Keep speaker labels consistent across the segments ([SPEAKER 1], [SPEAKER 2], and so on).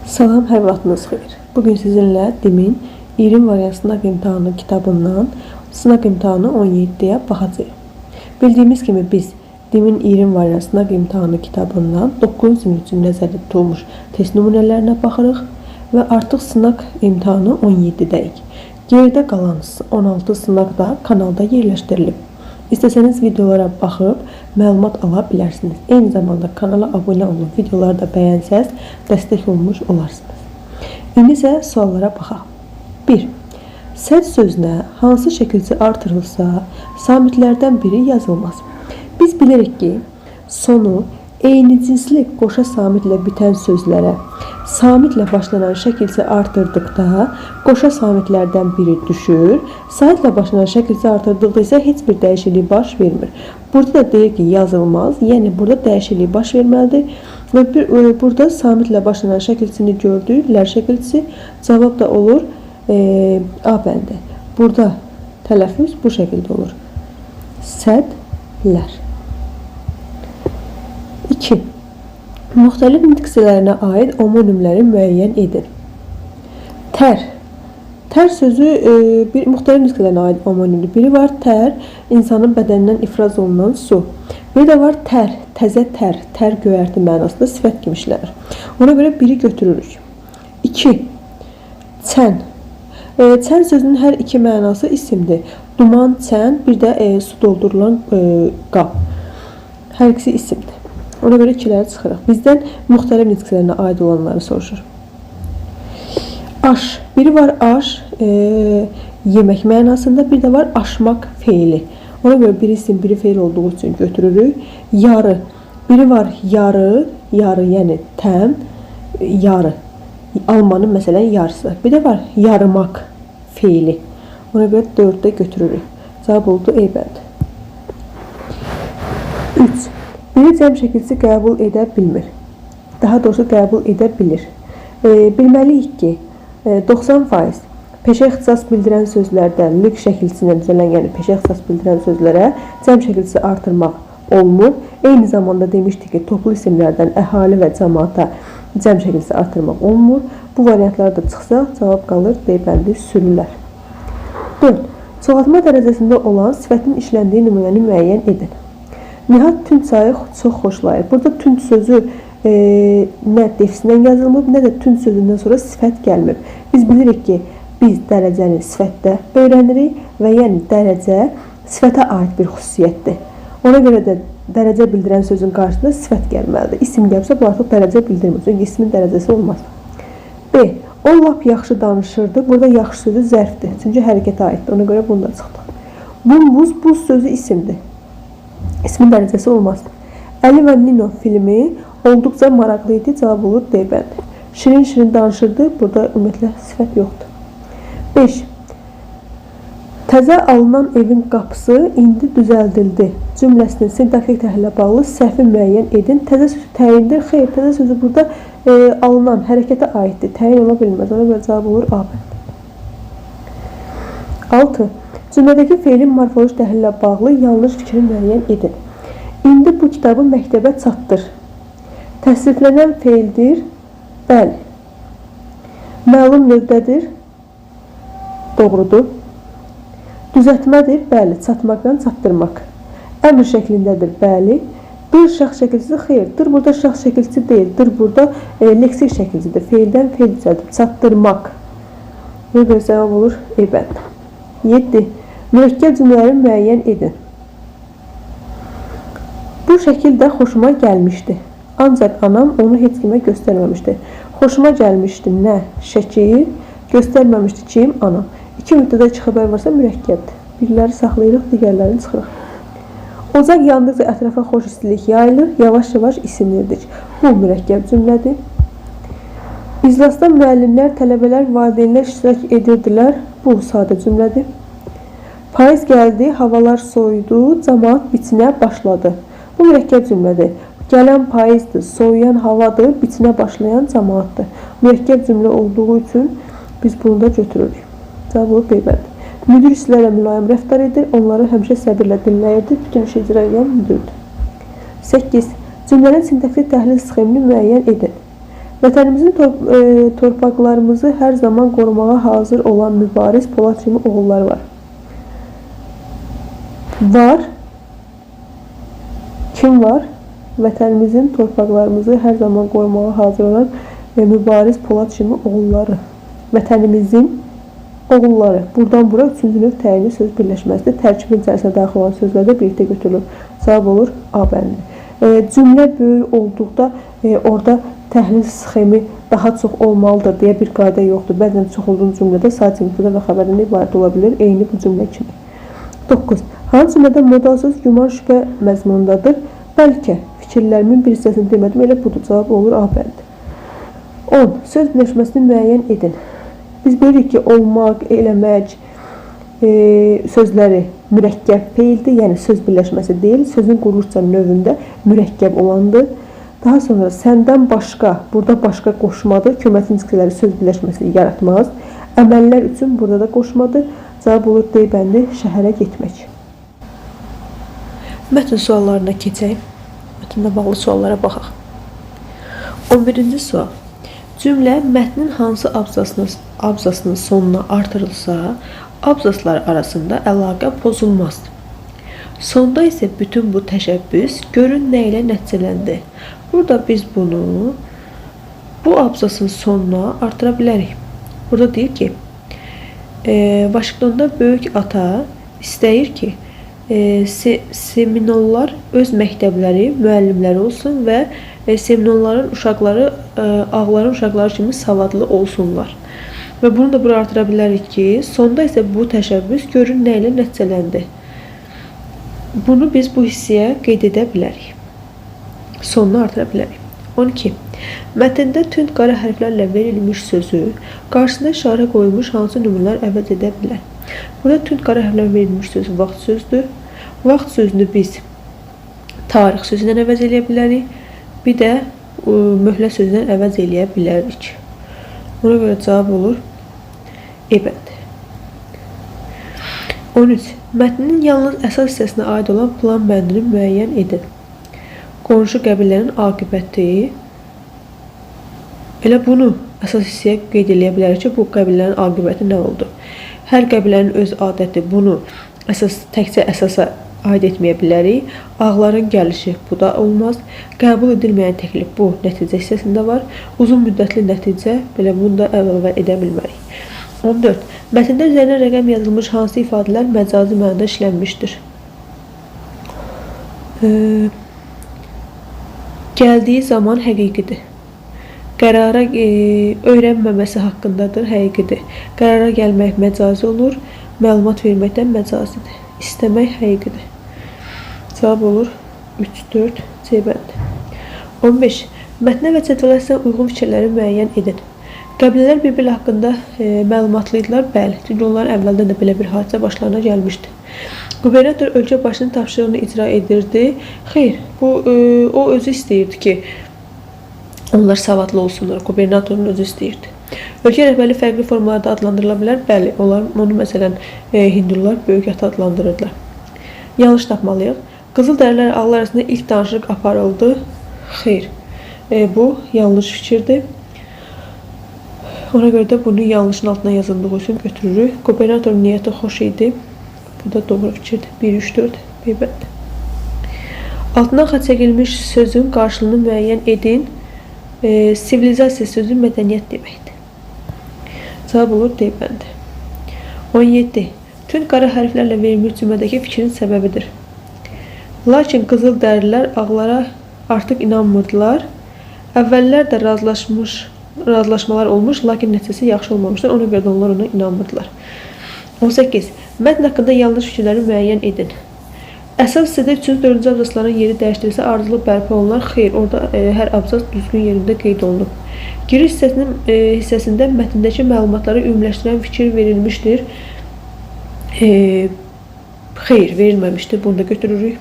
[SPEAKER 1] Salam, hər vaxtınız xeyir. Bugün sizinlə DİM-in 20 variant sınaq imtahanı kitabından sınaq imtahanı 17-yə baxacağıq. Bildiyimiz kimi biz DİM-in 20 variant sınaq imtahanı kitabından 9 sinif üçün nəzərdə tutulmuş test nümunələrinə baxırıq və artıq sınaq imtahanı 17-dəyik. Geridə qalan 16 sınaq da kanalda yerləşdirilib. İstəsəniz videolara baxıb məlumat ala bilərsiniz. Eyni zamanda kanala abunə olun, videoları da bəyənsəz dəstək olmuş olarsınız. İndi isə suallara baxaq. 1. Səd sözünə hansı şəkildə artırılsa, samitlərdən biri yazılmaz. Biz bilirik ki, sonu eyni cinsli qoşa samitlə bitən sözlərə samitlə başlanan şəkildə artırdıqda qoşa samitlərdən biri düşür, saitlə başlanan şəkildə artırdıqda isə heç bir dəyişiklik baş vermir. Burada da deyir ki, yazılmaz, yəni burada dəyişiklik baş verməlidir və burada samitlə başlanan şəkilçini gördük, lər şəkilçisi, cavab da olur A bəndi. Burada tələffüz bu şəkildə olur. Sədlər. 2. Müxtəlif nitqçilərinə aid homonimləri müəyyən edin. Tər. Tər sözü bir müxtəlif nitqçilərinə aid homonimdir. Biri var tər, insanın bədənindən ifraz olunan su. Bir də var tər, təzə tər, tər göyərti mənasında sifət kimi işlənir. Ona görə biri götürürük. 2. Çən. Çən sözünün hər iki mənası isimdir. Duman, çən, bir də su doldurulan qab. Hər ikisi isimdir. Ona görə ikiləri çıxırıq. Bizdən müxtəlif nitqçilərinə aid olanları soruşur. Aş. Biri var aş, yemək mənasında, bir də var aşmaq feili. Ona görə biri isim, biri feil olduğu üçün götürürük. Yarı. Biri var yarı, yarı yəni təm, yarı. Almanın məsələn yarısı. Bir də var yarımaq feili. Ona görə 4-də götürürük. Cavab oldu E bəndi. 3. Biri cəm şəkilçisi qəbul edə bilmir. Daha doğrusu qəbul edə bilir. Bilməliyik ki, 90% peşə ixtisas bildirən sözlərdən lüq şəkilçisindən düzələn, yəni peşə ixtisas bildirən sözlərə cəm şəkilçisi artırmaq olmur. Eyni zamanda demişdik ki, toplu isimlərdən əhali və cəmaata cəm şəkilçisi artırmaq olmur. Bu variantlar da çıxsa, cavab qalır D bəndi sürülər. 4. Çoxaltma dərəcəsində olan sifətin işləndiyi nümunəni müəyyən edin. Nihat tünd sayı çox xoşlayır. Burada tünd sözü nə defisindən yazılmıb, nə də tünd sözündən sonra sifət gəlmir. Biz bilirik ki, biz dərəcəni sifətdə öyrənirik və yəni dərəcə sifətə aid bir xüsusiyyətdir. Ona görə də dərəcə bildirən sözün qarşısında sifət gəlməlidir. İsim gəlsə, bu artıq dərəcə bildirmir. Çünki ismin dərəcəsi olmaz. B. O lap yaxşı danışırdı. Burada yaxşı sözü zərfdir. Çünki hərəkətə aiddir. Ona görə bunu da çıxdıq. Buz, buz sözü isimdir. İsmin dərəcəsi olmaz. Əli və Nino filmi olduqca maraqlı idi. Cavab olur D bəndi. Şirin-şirin danışırdı. Burada ümumiyyətlə sifət yoxdur. 5. Təzə alınan evin qapısı indi düzəldildi. Cümləsinin sintaktik təhlillə bağlı səhvi müəyyən edin. Təzə sözü təyindir. Xeyr, təzə sözü burada alınan hərəkətə aiddir. Təyin ola bilməz. Ona görə cavab olur A bəndi. 6. Cümlədəki feilin morfoloji təhlillə bağlı yanlış fikri müəyyən edin. İndi bu kitabı məktəbə çatdır. Təsriflənən feildir. Bəli. Məlum növdədir. Doğrudur. Düzəltmədir. Bəli. Çatmaqdan çatdırmaq. Əmr şəklindədir. Bəli. Dır şəxs şəkilçisi. Xeyr. Dır burada şəxs şəkilçisi deyil. Dır burada leksik şəkilçidir. Feildən feil düzəldib. Çatdırmaq. Və belə cavab olur E bəndi. 7. Mürəkkəb cümlələri müəyyən edin. Bu şəkildə xoşuma gəlmişdi. Ancaq anam onu heç kimə göstərməmişdi. Xoşuma gəlmişdi nə? Şəkil. Göstərməmişdi kim? Anam. 2 müddədə 2 xəbər varsa mürəkkəbdir. Biriləri saxlayırıq, digərlərini çıxırıq. Ocaq yandıqca ətrafa xoş istilik yayılır, yavaş-yavaş isinirdik. Bu mürəkkəb cümlədir. İclasda müəllimlər, tələbələr, valideynlər iştirak edirdilər. Bu sadə cümlədir. Payız gəldi, havalar soyudu, cəmaat biçinə başladı. Bu mürəkkəb cümlədir. Gələn payızdır, soyuyan havadır, biçinə başlayan cəmaatdır. Mürəkkəb cümlə olduğu üçün biz bunu da götürürük. Cavab olur B bəndi. Müdir işçilərlə mülayim rəftar edir, onları həmişə səbirlə dinləyirdi, bütün işi icra edən müdürdür. 8. Cümlənin sintaktik təhlil sxemini müəyyən edin. Vətənimizin torpaqlarımızı hər zaman qorumağa hazır olan mübariz Polad kimi oğulları var. Var. Kim var? Vətənimizin torpaqlarımızı hər zaman qorumağa hazır olan mübariz Polad kimi oğulları. Vətənimizin oğulları. Buradan bura üçüncü növ təyinli söz birləşməsidir. Tərkibin içərisinə daxil olan sözlər də birlikdə götürülür. Cavab olur A bəndi. Cümlə böyük olduqda orada təhlil sxemi daha çox olmalıdır deyə bir qayda yoxdur. Bəzən çox uzun cümlədə sadəcə mübtəda və xəbərdən ibarət ola bilir, eyni bu cümlə kimi. 9. Hansı cümlədə modal söz güman şübhə məzmunundadır? Bəlkə fikirlərimin bir hissəsini demədim, elə budur. Cavab olur A bəndi. 10. Söz birləşməsini müəyyən edin. Biz bilirik ki, olmaq, eləmək sözləri mürəkkəb feildir, yəni söz birləşməsi deyil, sözün quruluşca növündə mürəkkəb olandır. Daha sonra səndən başqa, burada başqa qoşmadır, köməkli nitqləri söz birləşməsini yaratmaz. Əməllər üçün burada da qoşmadır. Cavab olur D bəndi, şəhərə getmək. Mətn suallarına keçək. Mətnlə bağlı suallara baxaq. 11-ci sual. Cümlə mətnin hansı abzasının sonuna artırılsa, abzaslar arasında əlaqə pozulmazdır. Sonda isə bütün bu təşəbbüs görün nə ilə nəticələndi. Burada biz bunu bu abzasın sonuna artıra bilərik. Burada deyir ki, Vaşinqtonda böyük ata istəyir ki, Seminollar öz məktəbləri, müəllimləri olsun və Seminolların uşaqları ağların uşaqları kimi savadlı olsunlar. Və bunu da bura artıra bilərik ki, sonda isə bu təşəbbüs görün nə ilə nəticələndi. Bunu biz bu hissəyə qeyd edə bilərik. Sonunu artıra bilərik. 12. Mətndə tünd qara hərflərlə verilmiş sözü qarşısında işarə qoyulmuş hansı nümunələr əvəz edə bilər? Burada tünd qara hərflərlə verilmiş söz vaxt sözdür. Vaxt sözünü biz tarix sözündən əvəz edə bilərik. Bir də möhlət sözündən əvəz edə bilərik. Buna görə cavab olur E bəndi. 13. Mətnin yalnız əsas hissəsinə aid olan plan bəndini müəyyən edin. Qonşu qəbillərin aqibəti. Elə bunu əsas hissəyə qeyd edə bilərik ki, bu qəbillərin aqibəti nə oldu? Hər qəbilənin öz adəti, bunu təkcə əsasa aid etməyə bilərik. Ağların gəlişi, bu da olmaz. Qəbul edilməyən təklif, bu nəticə hissəsində var. Uzun müddətli nəticə, belə bunu da əlavə edə bilmərik. 14. Mətndə üzərinə rəqəm yazılmış hansı ifadələr məcazi mənada işlənmişdir? Gəldiyi zaman həqiqidir. Qərara öyrənməməsi haqqındadır, həqiqidir. Qərara gəlmək məcazi olur, məlumat verməkdən məcazidir. İstəmək həqiqidir. Cavab olur 3, 4, C bəndi. 15. Mətnə və çərçivələsinə uyğun fikirləri müəyyən edin. Qəbilələr bir-biri haqqında məlumatlıydılar, bəli. Çünki onların əvvəldən də belə bir hadisə başlarına gəlmişdi. Qubernator ölkə başının tapşırığını icra edirdi. Xeyr, o özü istəyirdi ki, onlar savadlı olsunlar. Qubernatorun özü istəyirdi. Ölkə rəhbərliyi fərqli formalarda adlandırıla bilər. Bəli, onlar onu məsələn Hindular böyük ata adlandırırdılar. Yanlış tapmalıyıq. Qızıldərilər ağlar arasında ilk danışıq aparıldı. Xeyr, bu yanlış fikirdir. Ona görə də bunu yanlışın altına yazıldığı üçün götürürük. Qubernatorun niyyəti xoş idi. Bu da doğru fikirdir. 1, 3, 4, B bəndi. Altından xətt çəkilmiş sözün qarşılığını müəyyən edin. Sivilizasiya sözü mədəniyyət deməkdir. Cavab olur D bəndi. 17. Tünd qara hərflərlə verilmiş cümlədəki fikrin səbəbidir. Lakin qızıldərilər ağlara artıq inanmırdılar. Əvvəllər də razılaşmalar olmuş, lakin nəticəsi yaxşı olmamışdır. Ona görə də onlar ona inanmırdılar. 18. Mətn haqqında yanlış fikirləri müəyyən edin. Əsas hissədə 3-4-cü abzasların yeri dəyişdirilsə arzulu bərpa olunar. Xeyr, orada hər abzas düzgün yerində qeyd olunub. Giriş hissəsində mətndəki məlumatları ümumiləşdirən fikir verilmişdir. Xeyr, verilməmişdir. Bunu da götürürük.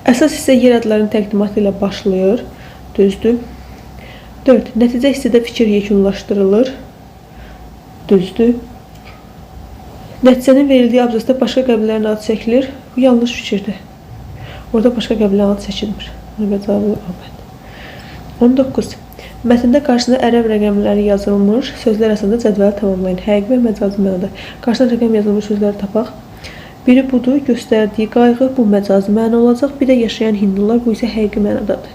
[SPEAKER 1] Əsas hissə yer adlarının təqdimatı ilə başlayır. Düzdür. 4. Nəticə hissədə fikir yekunlaşdırılır. Düzdür. Nəticənin verildiyi abzasda başqa qəbilələrin adı çəkilir. Bu yanlış fikirdir. Orada başqa qəbilələrin adı çəkilmir. Ona görə cavabı A bəndi. 19. Mətndə qarşısında ərəb rəqəmləri yazılmış sözlər arasında cədvəli tamamlayın. Həqiqi və məcazi mənada. Qarşısında rəqəm yazılmış sözləri tapaq. Biri budur, göstərdiyi qayğı, bu məcazi məna olacaq. Bir də yaşayan hindular, bu isə həqiqi mənadadır.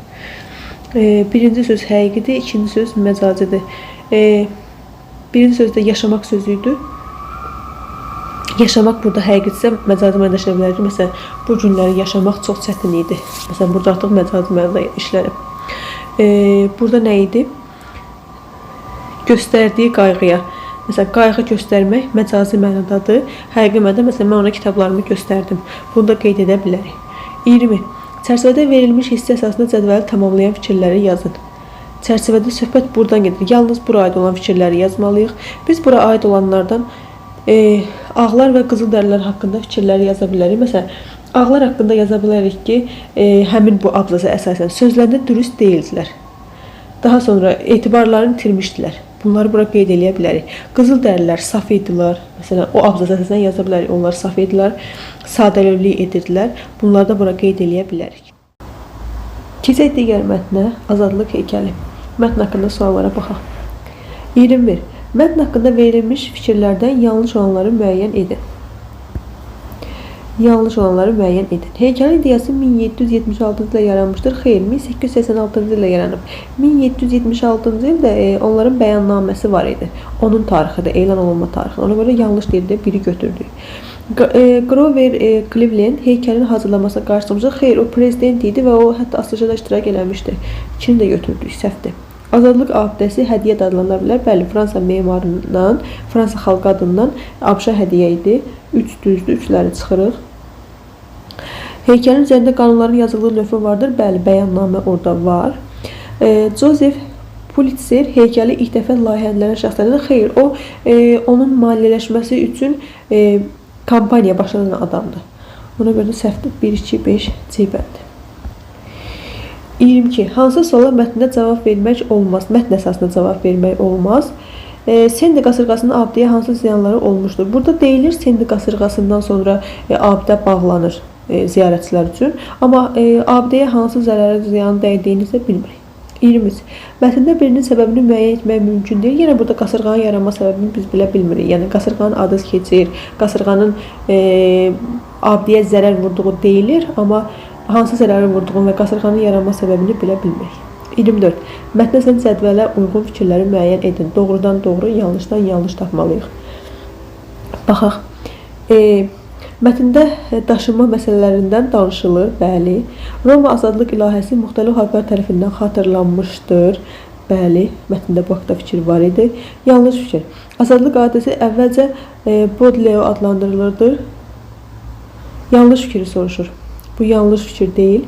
[SPEAKER 1] Birinci söz həqiqidir, ikinci söz məcazidir. Birinci sözdə yaşamaq sözüydü. Yaşamaq burada həqiqidirsə məcazi mənada işlə bilər ki, məsələn, bu günləri yaşamaq çox çətin idi. Məsələn, burada artıq məcazi mənada işlənib. Burada nə idi? Göstərdiyi qayğıya. Məsələn, qayğı göstərmək məcazi mənadadır. Həqiqi mənada, məsələn, mən ona kitablarımı göstərdim. Bunu da qeyd edə bilərik. 20. Çərçivədə verilmiş hissə əsasında cədvəli tamamlayan fikirləri yazın. Çərçivədə söhbət buradan gedir. Yalnız bura aid olan fikirləri yazmalıyıq. Biz bura aid olanlardan ağlar və qızıldərilər haqqında fikirləri yaza bilərik. Məsələn, ağlar haqqında yaza bilərik ki, həmin bu abzasa əsasən sözlərində dürüst deyildilər. Daha sonra etibarlarını itirmişdilər. Bunları bura qeyd edə bilərik. Qızıldərilər saf idilər. Məsələn, o abzasa əsasən yaza bilərik. Onlar saf idilər, sadəlövlük edirdilər. Bunları da bura qeyd edə bilərik. Keçək digər mətnə, azadlıq heykəli. Mətn haqqında suallara baxaq. 21. Mətn haqqında verilmiş fikirlərdən yanlış olanları müəyyən edin. Yanlış olanları müəyyən edin. Heykəlin ideyası 1776-cı ildə yaranmışdır. Xeyr, 1886-cı ildə yaranıb. 1776-cı ildə onların bəyannaməsi var idi. Onun tarixidir, elan olunma tarixi. Ona görə yanlış deyildi, biri götürdük. Grover Cleveland heykəlin hazırlamasına qarşılamışdı. Xeyr, o prezident idi və o hətta asılışda iştirak eləmişdi. İkini də götürdük, səhvdir. Azadlıq abidəsi hədiyyə adlanıla bilər. Bəli, Fransa memarından, Fransa xalqı adından ABŞ hədiyyə idi. 3 düzdür, 3-ləri çıxırıq. Heykəlin üzərində qanunların yazıldığı lövhə vardır. Bəli, bəyannamə orada var. Joseph Pulitzer heykəli ilk dəfə layihələnən şəxslərdən. Xeyr, o onun maliyyələşməsi üçün kampaniya başlanan adamdır. Ona görə səhvdir. 1, 2, 5 C bəndi. 22. Hansı suala mətndə cavab vermək olmaz? Mətn əsasında cavab vermək olmaz. Sendi qasırğasının abidəyə hansı ziyanları olmuşdur? Burada deyilir, Sendi qasırğasından sonra abidə bağlanır ziyarətçilər üçün. Amma abidəyə hansı zərəri ziyanı dəydiyini isə bilmirik. 20. Mətndə birinin səbəbini müəyyən etmək mümkün deyil. Yenə burada qasırğanın yaranma səbəbini biz bilə bilmirik. Yəni qasırğanın adı keçir, qasırğanın abidəyə zərər vurduğu deyilir, amma hansı zərəri vurduğunu və qasırğanın yaranma səbəbini bilə bilmirik. 24. Mətndə sən cədvələ uyğun fikirləri müəyyən edin. Doğrudan doğru, yanlışdan yanlış tapmalıyıq. Baxaq. Mətndə daşınma məsələlərindən danışılır. Bəli. Roma azadlıq ilahəsi müxtəlif xalqlar tərəfindən xatırlanmışdır. Bəli. Mətndə bu haqda fikir var idi. Yanlış fikir. Azadlıq adəsi əvvəlcə Baudelaire adlandırılırdı. Yanlış fikri soruşur. Bu yanlış fikir deyil.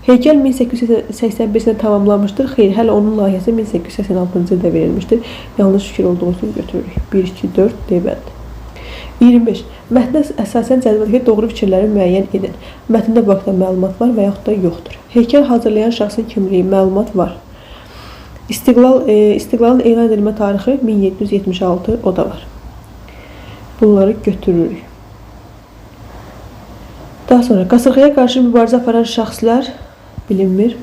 [SPEAKER 1] Heykəl 1881-də tamamlanmışdır. Xeyr, hələ onun layihəsi 1886-cı ildə verilmişdir. Yanlış fikir olduğu üçün götürürük. 1, 2, 4 D bəndi. 25. Mətndə əsasən cədvəldəki doğru fikirləri müəyyən edin. Mətndə bu haqda məlumat var və yaxud da yoxdur. Heykəl hazırlayan şəxsin kimliyi, məlumat var. İstiqlalın elan edilmə tarixi 1776, o da var. Bunları götürürük. Daha sonra qasırğaya qarşı mübarizə aparan şəxslər bilinmir.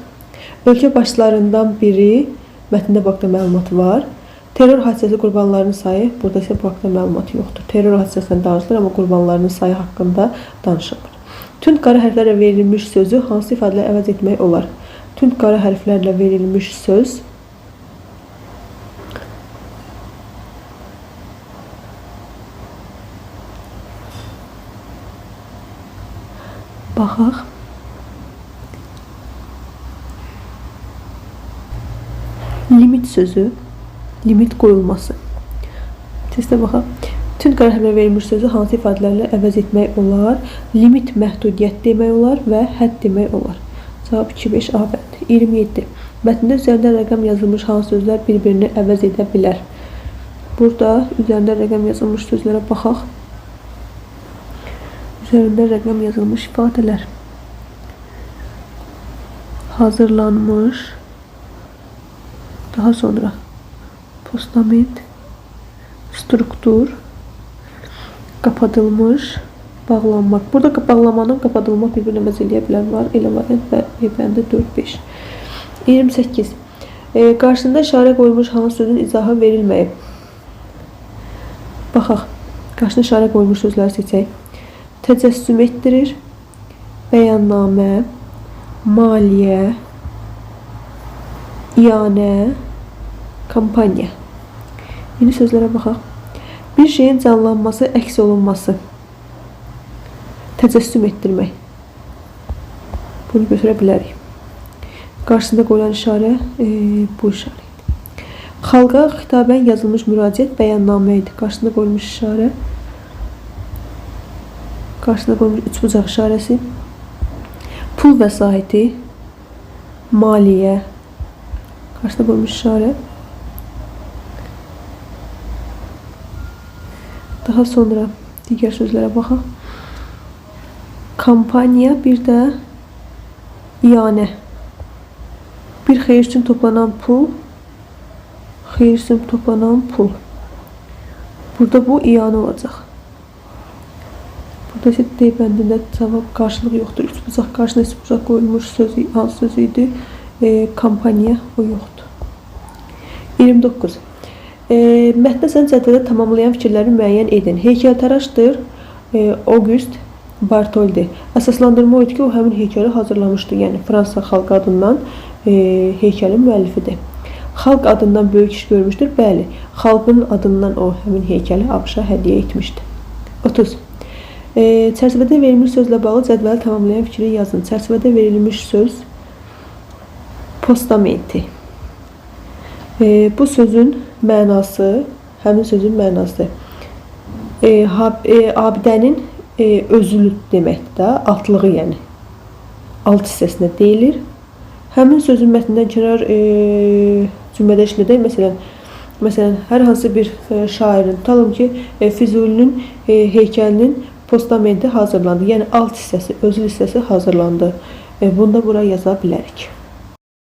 [SPEAKER 1] Ölkə başçılarından biri, mətndə bu haqda məlumat var. Terror hadisəsi qurbanlarının sayı, burada isə bu haqda məlumat yoxdur. Terror hadisəsindən danışılır, amma qurbanlarının sayı haqqında danışılmır. Tünd qara hərflərlə verilmiş sözü hansı ifadələ əvəz etmək olar? Tünd qara hərflərlə verilmiş söz baxaq. Limit sözü, limit qoyulması. Testə baxaq. Tünd qara hərflərlə verilmiş sözü hansı ifadələrlə əvəz etmək olar? Limit məhdudiyyət demək olar və hədd demək olar. Cavab 2-5 A bəndi. 27. Mətndə üzərində rəqəm yazılmış hansı sözlər bir-birini əvəz edə bilər? Burada üzərində rəqəm yazılmış sözlərə baxaq. Üzərində rəqəm yazılmış ifadələr. Hazırlanmış, daha sonra postament, struktur, qapadılmış, bağlanmaq. Burada bağlamanın qapadılmaq bir-birinə əvəz eləyə bilən var. Elə variant və bəndə 4-5. 28. Qarşısında işarə qoyulmuş hansı sözün izahı verilməyib. Baxaq. Qarşısında işarə qoyulmuş sözləri seçək. Təcəssüm etdirir, bəyannamə, maliyyə, iyanə, kampaniya. Yeni sözlərə baxaq. Bir şeyin canlanması, əks olunması. Təcəssüm etdirmək. Bunu götürə bilərik. Qarşısında qoyulan işarə bu işarə idi. Xalqa xitabən yazılmış müraciət bəyannamə idi. Qarşısında qoyulmuş işarə. Qarşısında qoyulmuş üçbucaq işarəsi. Pul vəsaiti, maliyyə. Qarşısında qoyulmuş işarə. Daha sonra digər sözlərə baxaq. Kampaniya, bir də iyanə. Bir xeyir üçün toplanan pul. Xeyir üçün toplanan pul. Burada bu iyanə olacaq. Burada isə D bəndində cavab qarşılıq yoxdur. Üçbucaq qarşısında üçbucaq qoyulmuş söz hansı söz idi? Kampaniya, o yoxdur. 29. Mətndə sən cədvələ tamamlayan fikirləri müəyyən edin. Heykəltaraşdır August Bartholdi. Əsaslandırma o idi ki, o həmin heykəli hazırlamışdı. Yəni Fransa xalq adından heykəlin müəllifidir. Xalq adından böyük iş görmüşdür. Bəli, xalqın adından o həmin heykəli ABŞ-a hədiyyə etmişdi. 30. Çərçivədə verilmiş sözlə bağlı cədvəli tamamlayan fikri yazın. Çərçivədə verilmiş söz postamenti. Bu sözün mənası, həmin sözün mənası abidənin özülü deməkdir də, altlığı yəni. Alt hissəsinə deyilir. Həmin sözün mətnindən kənar cümlədə işlədək. Məsələn, hər hansı bir şairin, tutalım ki, Füzulinin heykəlinin postamenti hazırlandı. Yəni alt hissəsi, özül hissəsi hazırlandı. Bunu da bura yaza bilərik.